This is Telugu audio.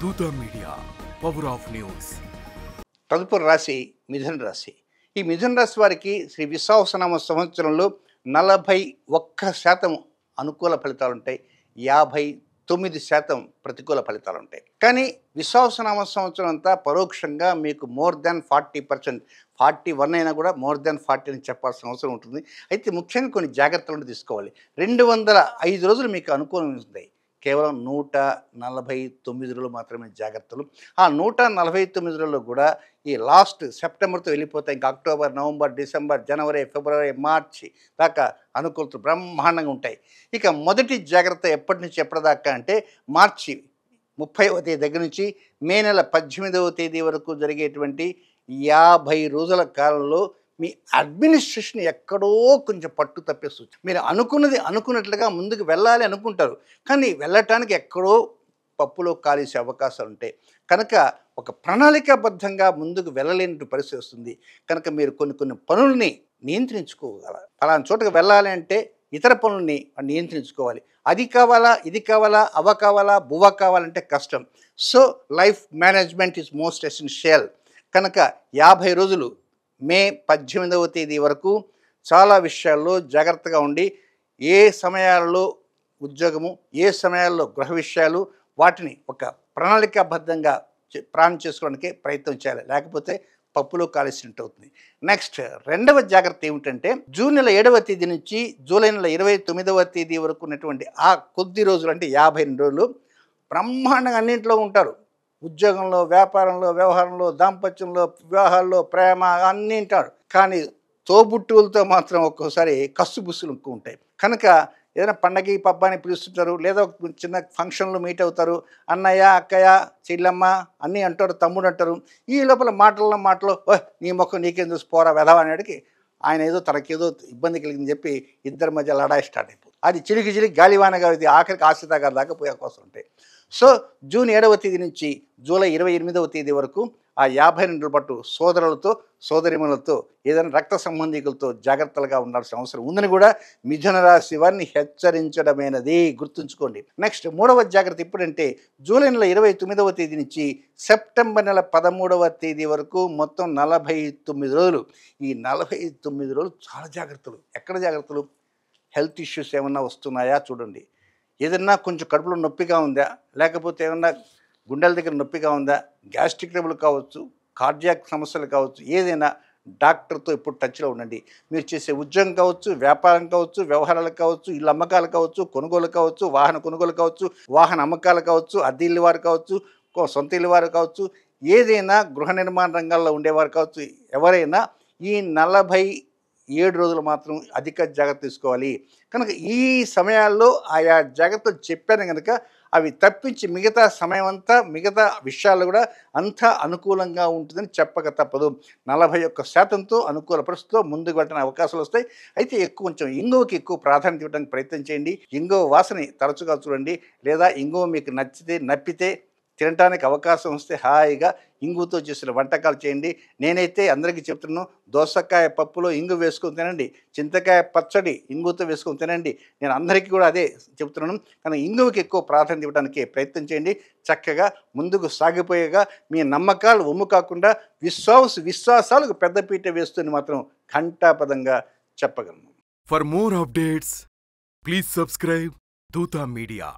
దూత మీడియా పవర్ ఆఫ్ న్యూస్. తదుపరి రాశి మిథున రాశి. ఈ మిథున రాశి వారికి శ్రీ విశ్వావసనామ సంవత్సరంలో 41% అనుకూల ఫలితాలు ఉంటాయి, 59% ప్రతికూల ఫలితాలు ఉంటాయి. కానీ విశ్వావసనామ సంవత్సరం అంతా పరోక్షంగా మీకు మోర్ దాన్ 40%, 41 అయినా కూడా మోర్ దాన్ 40 అని చెప్పాల్సిన అవసరం ఉంటుంది. అయితే ముఖ్యంగా కొన్ని జాగ్రత్తలను తీసుకోవాలి. 205 రోజులు మీకు అనుకూలం ఉంటాయి, కేవలం 149 రోజులు మాత్రమే జాగ్రత్తలు. ఆ 149 రోజుల్లో కూడా ఈ లాస్ట్ సెప్టెంబర్తో వెళ్ళిపోతాయి. ఇంకా అక్టోబర్, నవంబర్, డిసెంబర్, జనవరి, ఫిబ్రవరి, మార్చి దాకా అనుకూలతలు బ్రహ్మాండంగా ఉంటాయి. ఇక మొదటి జాగ్రత్త ఎప్పటి నుంచి ఎప్పటిదాకా అంటే మార్చి 30వ తేదీ దగ్గర నుంచి మే నెల 18వ తేదీ వరకు జరిగేటువంటి 50 రోజుల కాలంలో మీ అడ్మినిస్ట్రేషన్ ఎక్కడో కొంచెం పట్టు తప్పే సూచన. మీరు అనుకున్నది అనుకున్నట్లుగా ముందుకు వెళ్ళాలి అనుకుంటారు, కానీ వెళ్ళటానికి ఎక్కడో పప్పులో కాలేసే అవకాశాలు ఉంటాయి. కనుక ఒక ప్రణాళికాబద్ధంగా ముందుకు వెళ్ళలేని పరిస్థితి వస్తుంది. కనుక మీరు కొన్ని పనుల్ని నియంత్రించుకోగల. ఫలానా చోటుకు వెళ్ళాలి అంటే ఇతర పనుల్ని నియంత్రించుకోవాలి. అది కావాలా, ఇది కావాలా, అవ కావాలా, బువ్వ కావాలంటే కష్టం. So life management is most essential. కనుక 50 రోజులు మే 18వ తేదీ వరకు చాలా విషయాల్లో జాగ్రత్తగా ఉండి, ఏ సమయాల్లో ఉద్యోగము, ఏ సమయాల్లో గృహ విషయాలు, వాటిని ఒక ప్రణాళికాబద్ధంగా ప్లాన్ చేసుకోవడానికి ప్రయత్నం చేయాలి. లేకపోతే పప్పులో కాలేసినట్టు అవుతుంది. నెక్స్ట్ రెండవ జాగ్రత్త ఏమిటంటే జూన్ నెల 7వ తేదీ నుంచి జూలై నెల 29వ తేదీ వరకు ఉన్నటువంటి ఆ కొద్ది రోజులు, అంటే 52 రోజులు బ్రహ్మాండంగా అన్నింటిలో ఉంటారు. ఉద్యోగంలో, వ్యాపారంలో, వ్యవహారంలో, దాంపత్యంలో, వివాహాల్లో, ప్రేమ అన్నీ ఉంటారు. కానీ తోబుట్టువులతో మాత్రం ఒక్కోసారి కస్సుబుస్సులు ఉంటాయి. కనుక ఏదైనా పండగ పబ్బాని పిలుస్తుంటారు, లేదా ఒక చిన్న ఫంక్షన్లో మీట్ అవుతారు. అన్నయ్య, అక్కయ్య, చెల్లెమ్మ అన్నీ అంటారు, తమ్ముడు అంటారు. ఈ లోపల మాటలు నీ మొక్క నీకేం చూసి పోరా వెధవ అనేటికి ఆయన ఏదో తనకేదో ఇబ్బంది కలిగిందని చెప్పి ఇద్దరి మధ్య లడాయి స్టార్ట్ అయిపోతుంది. అది చిలికి గాలివానగా ఇది ఆఖరికి ఆశ్రిత గారి దాకా పోయే కోసం ఉంటాయి. సో జూన్ 7వ తేదీ నుంచి జూలై 28వ తేదీ వరకు ఆ 52 రోజుల పాటు సోదరులతో, సోదరిమణులతో, ఏదైనా రక్త సంబంధికులతో జాగ్రత్తలుగా ఉండాల్సిన అవసరం ఉందని కూడా మిథున రాశి వారిని హెచ్చరించడమైనది, గుర్తుంచుకోండి. నెక్స్ట్ మూడవ జాగ్రత్త ఎప్పుడంటే జూలై నెల 29వ తేదీ నుంచి సెప్టెంబర్ నెల 13వ తేదీ వరకు మొత్తం 49 రోజులు. ఈ 49 రోజులు చాలా జాగ్రత్తలు. ఎక్కడ జాగ్రత్తలు? హెల్త్ ఇష్యూస్ ఏమన్నా వస్తున్నాయా చూడండి. ఏదన్నా కొంచెం కడుపులో నొప్పిగా ఉందా, లేకపోతే ఏమన్నా గుండెల దగ్గర నొప్పిగా ఉందా, గ్యాస్ట్రిక్ ట్రబుల్ కావచ్చు, కార్డియాక్ సమస్యలు కావచ్చు, ఏదైనా డాక్టర్తో ఇప్పుడు టచ్లో ఉండండి. మీరు చేసే ఉద్యోగం కావచ్చు, వ్యాపారం కావచ్చు, వ్యవహారాలు కావచ్చు, ఇల్లు అమ్మకాలు కావచ్చు, కొనుగోలు కావచ్చు, వాహన కొనుగోలు కావచ్చు, వాహన అమ్మకాలు కావచ్చు, అద్దె ఇల్లు వారు కావచ్చు, సొంత ఇల్లు వారు కావచ్చు, ఏదైనా గృహ నిర్మాణ రంగాల్లో ఉండేవారు కావచ్చు, ఎవరైనా ఈ 47 రోజులు మాత్రం అధిక జాగ్రత్త తీసుకోవాలి. కనుక ఈ సమయాల్లో ఆయా జాగ్రత్తలు చెప్పాను కనుక అవి తప్పించి మిగతా సమయం అంతా మిగతా విషయాలు కూడా అంతా అనుకూలంగా ఉంటుందని చెప్పక తప్పదు. 41%తో అనుకూల పరిస్థితిలో ముందుకు వెళ్ళడానికి అవకాశాలు వస్తాయి. అయితే కొంచెం ఇంగువకి ఎక్కువ ప్రాధాన్యత ఇవ్వడానికి ప్రయత్నం చేయండి. ఇంగువ వాసన తరచుగా చూడండి, లేదా ఇంగువ మీకు నప్పితే తినడానికి అవకాశం వస్తే హాయిగా ఇంగుతో చేసిన వంటకాలు చేయండి. నేనైతే అందరికీ చెప్తున్నాను, దోసకాయ పప్పులో ఇంగు వేసుకొని తినండి, చింతకాయ పచ్చడి ఇంగుతో వేసుకొని తినండి. నేను అందరికీ కూడా అదే చెప్తున్నాను. కానీ ఇంగువకి ఎక్కువ ప్రాధాన్యత ఇవ్వడానికి ప్రయత్నం చేయండి. చక్కగా ముందుకు సాగిపోయేగా మీ నమ్మకాలు ఒమ్ము కాకుండా విశ్వాసాలకు పెద్దపీట వేస్తుంది మాత్రం ఘంటాపదంగా చెప్పగలను. For more updates please subscribe దూత మీడియా.